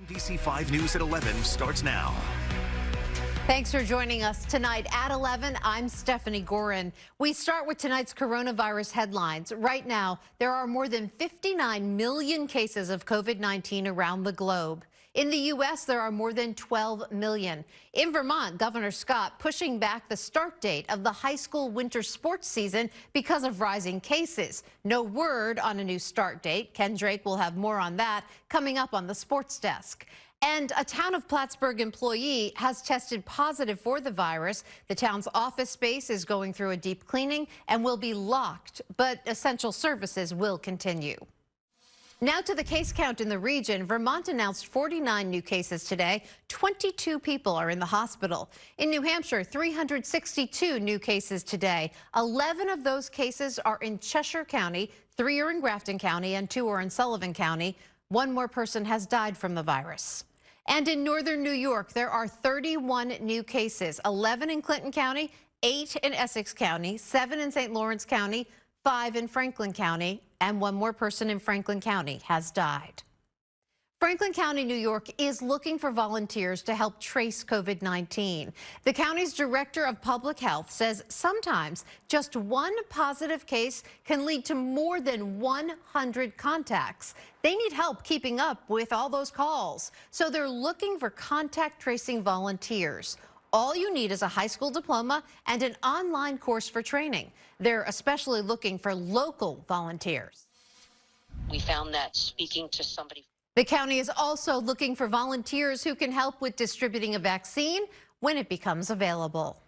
NBC5 News at 11 starts now. Thanks for joining us tonight at 11. I'm Stephanie Gorin. We start with tonight's coronavirus headlines. Right now, there are more than 59 million cases of COVID-19 around the globe. In the U.S., there are more than 12 million. In Vermont, Governor Scott pushing back the start date of the high school winter sports season because of rising cases. No word on a new start date. Ken Drake will have more on that coming up on the sports desk. And a town of Plattsburgh employee has tested positive for the virus. The town's office space is going through a deep cleaning and will be locked, but essential services will continue. Now to the case count in the region. Vermont announced 49 new cases today. 22 people are in the hospital. In New Hampshire, 362 new cases today. 11 of those cases are in Cheshire County, 3 are in Grafton County, and 2 are in Sullivan County. 1 more person has died from the virus. And in northern New York, there are 31 new cases, 11 in Clinton County, 8 in Essex County, 7 in St. Lawrence County, 5 in Franklin County, and 1 more person in Franklin County has died. Franklin County, New York is looking for volunteers to help trace COVID-19. The county's director of public health says sometimes just 1 positive case can lead to more than 100 contacts. They need help keeping up with all those calls. So they're looking for contact tracing volunteers. All you need is a high school diploma and an online course for training. They're especially looking for local volunteers. We found that speaking to somebody. The county is also looking for volunteers who can help with distributing a vaccine when it becomes available.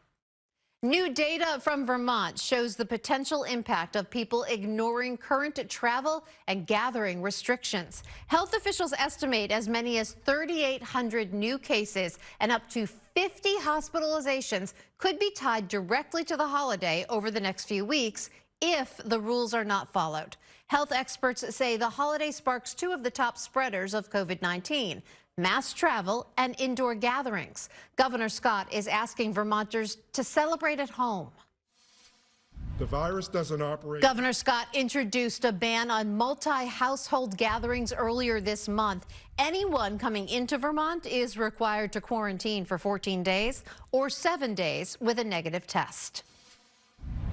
New data from Vermont shows the potential impact of people ignoring current travel and gathering restrictions. Health officials estimate as many as 3,800 new cases and up to 50 hospitalizations could be tied directly to the holiday over the next few weeks if the rules are not followed. Health experts say the holiday sparks 2 of the top spreaders of COVID-19, mass travel and indoor gatherings. Governor Scott is asking Vermonters to celebrate at home. The virus doesn't operate. Governor Scott introduced a ban on multi-household gatherings earlier this month. Anyone coming into Vermont is required to quarantine for 14 days or 7 days with a negative test.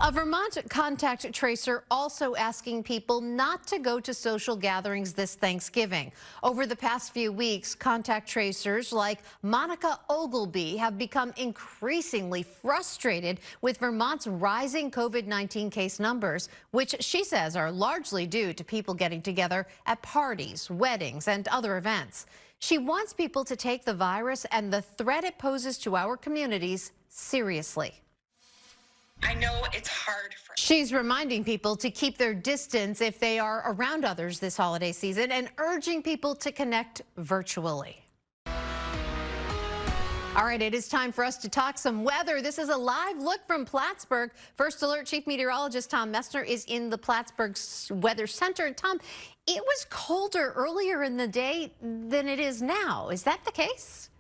A Vermont contact tracer also asking people not to go to social gatherings this Thanksgiving. Over the past few weeks, contact tracers like Monica Ogilby have become increasingly frustrated with Vermont's rising COVID-19 case numbers, which she says are largely due to people getting together at parties, weddings, and other events. She wants people to take the virus and the threat it poses to our communities seriously. I know it's hard for. She's reminding people to keep their distance if they are around others this holiday season and urging people to connect virtually. All right, it is time for us to talk some weather. This is a live look from Plattsburgh. First Alert Chief Meteorologist Tom Messner is in the Plattsburgh Weather Center. Tom, it was colder earlier in the day than it is now. Is that the case?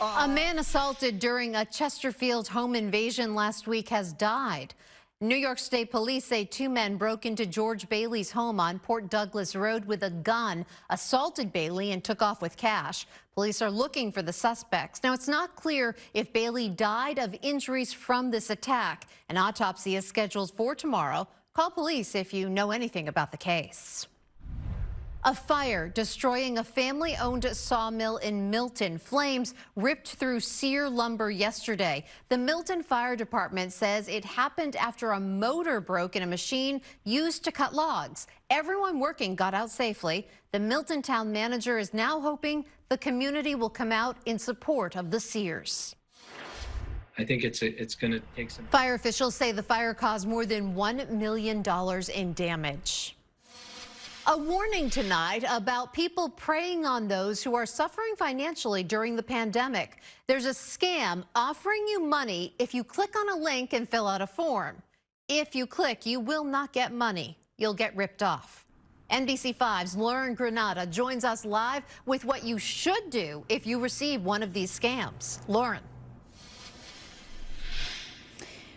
A man assaulted during a Chesterfield home invasion last week has died. New York State Police say 2 men broke into George Bailey's home on Port Douglas Road with a gun, assaulted Bailey, and took off with cash. Police are looking for the suspects. Now, it's not clear if Bailey died of injuries from this attack. An autopsy is scheduled for tomorrow. Call police if you know anything about the case. A fire destroying a family-owned sawmill in Milton. Flames ripped through Sear lumber yesterday. The Milton Fire Department says it happened after a motor broke in a machine used to cut logs. Everyone working got out safely. The Milton town manager is now hoping the community will come out in support of the Sears. I think it's going to take some. Fire officials say the fire caused more than $1 million in damage. A warning tonight about people preying on those who are suffering financially during the pandemic. There's a scam offering you money if you click on a link and fill out a form. If you click, you will not get money. You'll get ripped off. NBC5's Lauren Granada joins us live with what you should do if you receive one of these scams. Lauren.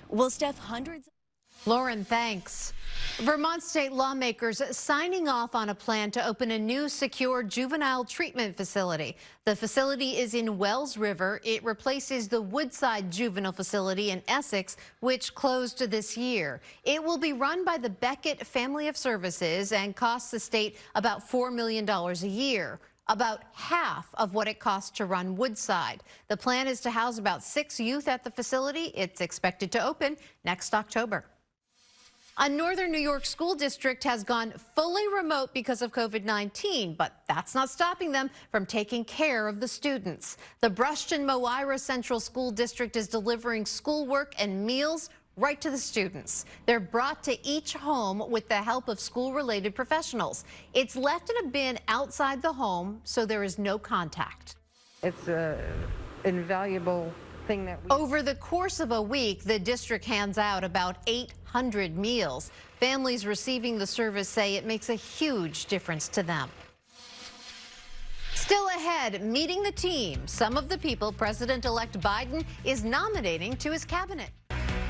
Well, Steph, Lauren, thanks. Vermont state lawmakers signing off on a plan to open a new secure juvenile treatment facility. The facility is in Wells River. It replaces the Woodside Juvenile Facility in Essex, which closed this year. It will be run by the Beckett Family of Services and costs the state about $4 million a year, about half of what it costs to run Woodside. The plan is to house about 6 youth at the facility. It's expected to open next October. A northern New York school district has gone fully remote because of COVID-19, but that's not stopping them from taking care of the students. The Brushton-Moira Central School District is delivering schoolwork and meals right to the students. They're brought to each home with the help of school-related professionals. It's left in a bin outside the home, so there is no contact. It's an invaluable thing that we... Over the course of a week, the district hands out about 800 meals. Families receiving the service say it makes a huge difference to them. Still ahead, meeting the team, some of the people President-elect Biden is nominating to his cabinet.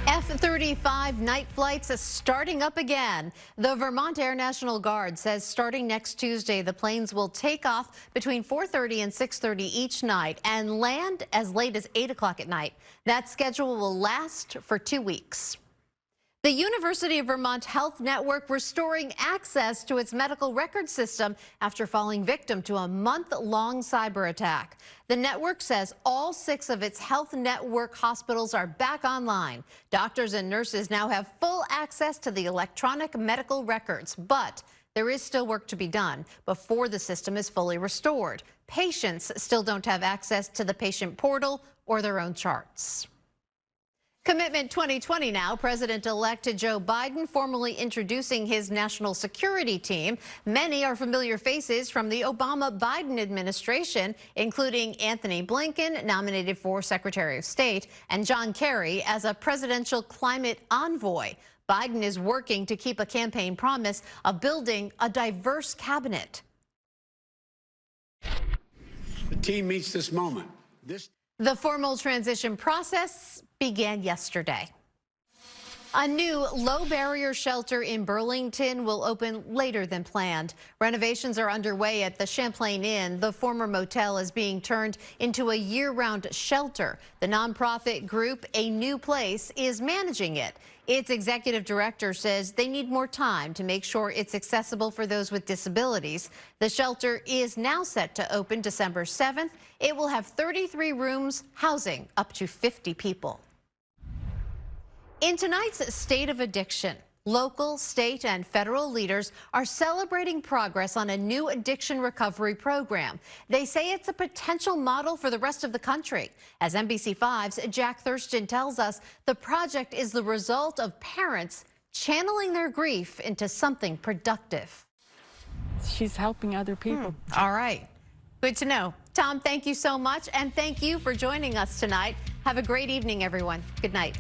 F-35 night flights are starting up again. The Vermont Air National Guard says starting next Tuesday, the planes will take off between 4:30 and 6:30 each night and land as late as 8 o'clock at night. That schedule will last for 2 weeks. The University of Vermont Health Network restoring access to its medical record system after falling victim to a month-long cyber attack. The network says all 6 of its health network hospitals are back online. Doctors and nurses now have full access to the electronic medical records, but there is still work to be done before the system is fully restored. Patients still don't have access to the patient portal or their own charts. Commitment 2020 now. President-elect Joe Biden formally introducing his national security team. Many are familiar faces from the Obama-Biden administration, including Anthony Blinken, nominated for Secretary of State, and John Kerry as a presidential climate envoy. Biden is working to keep a campaign promise of building a diverse cabinet. The team meets this moment. The formal transition process began yesterday. A new low-barrier shelter in Burlington will open later than planned. Renovations are underway at the Champlain Inn. The former motel is being turned into a year-round shelter. The nonprofit group A New Place is managing it. Its executive director says they need more time to make sure it's accessible for those with disabilities. The shelter is now set to open December 7th. It will have 33 rooms, housing up to 50 people. In tonight's State of Addiction, local, state, and federal leaders are celebrating progress on a new addiction recovery program. They say it's a potential model for the rest of the country. As NBC5's Jack Thurston tells us, the project is the result of parents channeling their grief into something productive. She's helping other people. All right. Good to know. Tom, thank you so much, and thank you for joining us tonight. Have a great evening, everyone. Good night.